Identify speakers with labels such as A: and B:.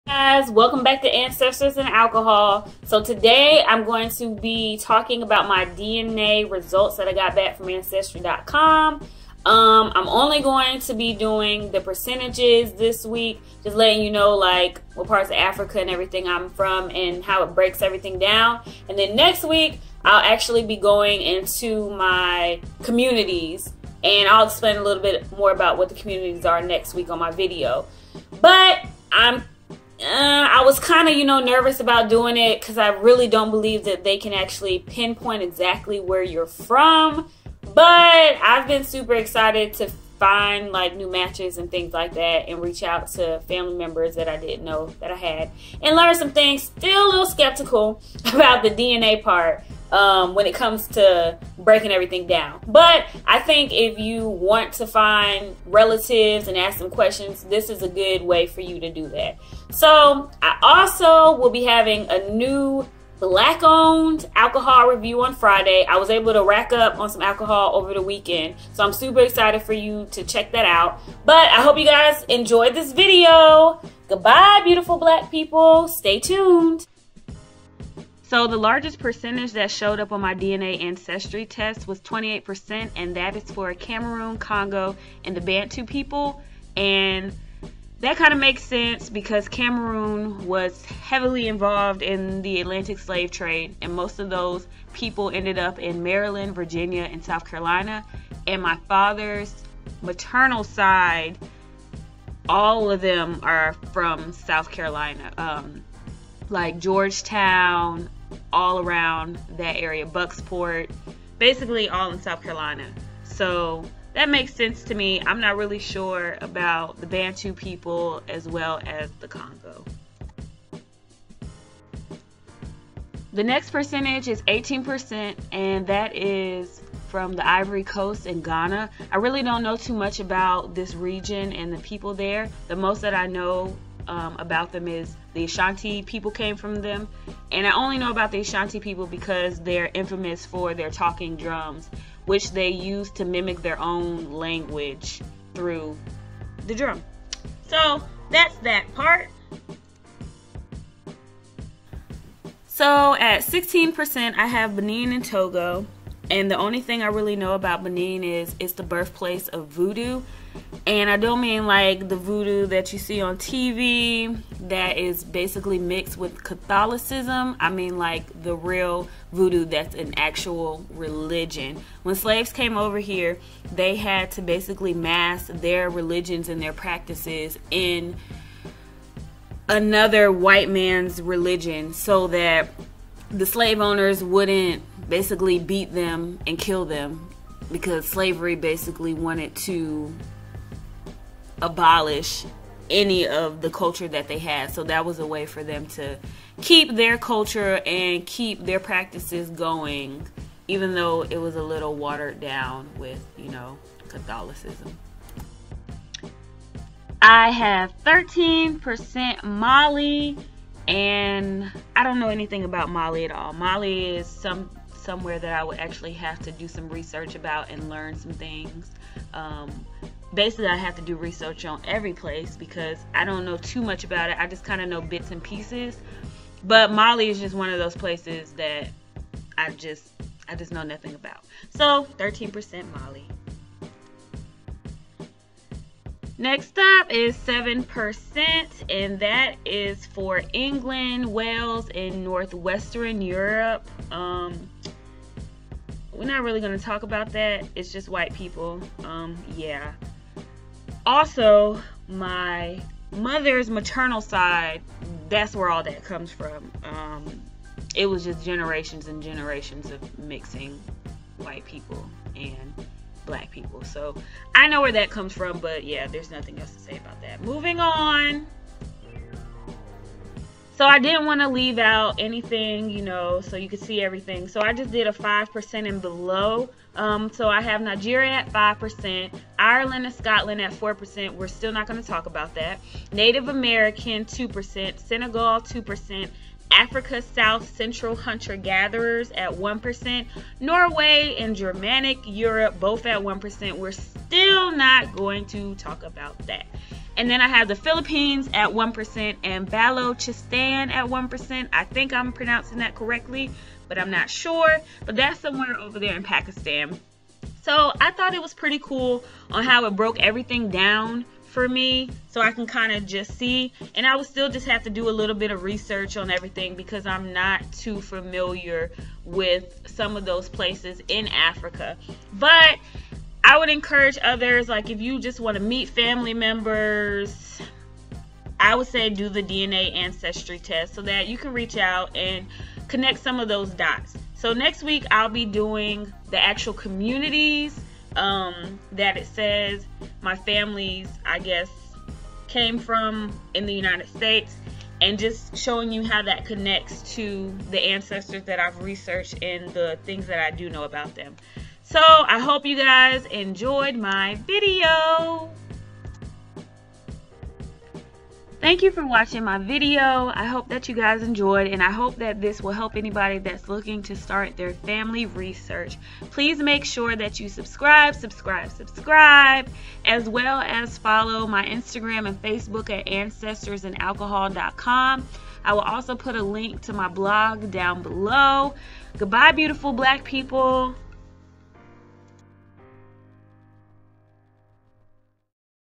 A: Guys, welcome back to Ancestors and Alcohol. So today I'm going to be talking about my DNA results that I got back from Ancestry.com. I'm only going to be doing the percentages this week, just letting you know like what parts of Africa and everything I'm from and how it breaks everything down. And then next week I'll actually be going into my communities and I'll explain a little bit more about what the communities are next week on my video. But I was kind of, nervous about doing it because I really don't believe that they can actually pinpoint exactly where you're from. But I've been super excited to find like new matches and things like that and reach out to family members that I didn't know that I had and learn some things. Still a little skeptical about the DNA part when it comes to breaking everything down. But I think if you want to find relatives and ask them questions, this is a good way for you to do that. So I also will be having a new Black-owned alcohol review on Friday. I was able to rack up on some alcohol over the weekend, so I'm super excited for you to check that out. But I hope you guys enjoyed this video. Goodbye, beautiful Black people. Stay tuned. So the largest percentage that showed up on my DNA ancestry test was 28%, and that is for Cameroon, Congo, and the Bantu people. And that kind of makes sense because Cameroon was heavily involved in the Atlantic slave trade, and most of those people ended up in Maryland, Virginia, and South Carolina. And my father's maternal side, all of them are from South Carolina, like Georgetown, all around that area, Bucksport, basically all in South Carolina. So that makes sense to me. I'm not really sure about the Bantu people as well as the Congo. The next percentage is 18%, and that is from the Ivory Coast in Ghana. I really don't know too much about this region and the people there. The most that I know about them is the Ashanti people came from them, and I only know about the Ashanti people because they're infamous for their talking drums, which they use to mimic their own language through the drum. So that's that part. So at 16% I have Benin and Togo, and the only thing I really know about Benin is it's the birthplace of voodoo. And I don't mean like the voodoo that you see on TV that is basically mixed with Catholicism. I mean like the real voodoo that's an actual religion. When slaves came over here, they had to basically mask their religions and their practices in another white man's religion so that the slave owners wouldn't basically beat them and kill them, because slavery basically wanted to abolish any of the culture that they had. So that was a way for them to keep their culture and keep their practices going, even though it was a little watered down with, Catholicism. I have 13% Mali, and I don't know anything about Mali at all. Mali is somewhere that I would actually have to do some research about and learn some things. Basically, I have to do research on every place because I don't know too much about it. I just kind of know bits and pieces. But Mali is just one of those places that I just know nothing about. So 13% Mali. Next up is 7%, and that is for England, Wales, and Northwestern Europe. We're not really going to talk about that. It's just white people. Yeah. Also, my mother's maternal side, that's where all that comes from. It was just generations and generations of mixing white people and Black people. So I know where that comes from, but yeah, there's nothing else to say about that. Moving on. So I didn't want to leave out anything, so you could see everything. So I just did a 5% and below. So I have Nigeria at 5%, Ireland and Scotland at 4%. We're still not going to talk about that. Native American 2%, Senegal 2%, Africa South Central hunter-gatherers at 1%, Norway and Germanic Europe both at 1%. We're still not going to talk about that. And then I have the Philippines at 1% and Balochistan at 1%. I think I'm pronouncing that correctly, but I'm not sure. But that's somewhere over there in Pakistan. So I thought it was pretty cool on how it broke everything down for me, so I can kind of just see. And I would still just have to do a little bit of research on everything because I'm not too familiar with some of those places in Africa. But I would encourage others, like if you just want to meet family members, I would say do the DNA ancestry test so that you can reach out and connect some of those dots. So next week I'll be doing the actual communities that it says my family's, I guess, came from in the United States, and just showing you how that connects to the ancestors that I've researched and the things that I do know about them. So I hope you guys enjoyed my video. Thank you for watching my video. I hope that you guys enjoyed, and I hope that this will help anybody that's looking to start their family research. Please make sure that you subscribe, as well as follow my Instagram and Facebook at AncestorsandAlcohol.com. I will also put a link to my blog down below. Goodbye, beautiful Black people.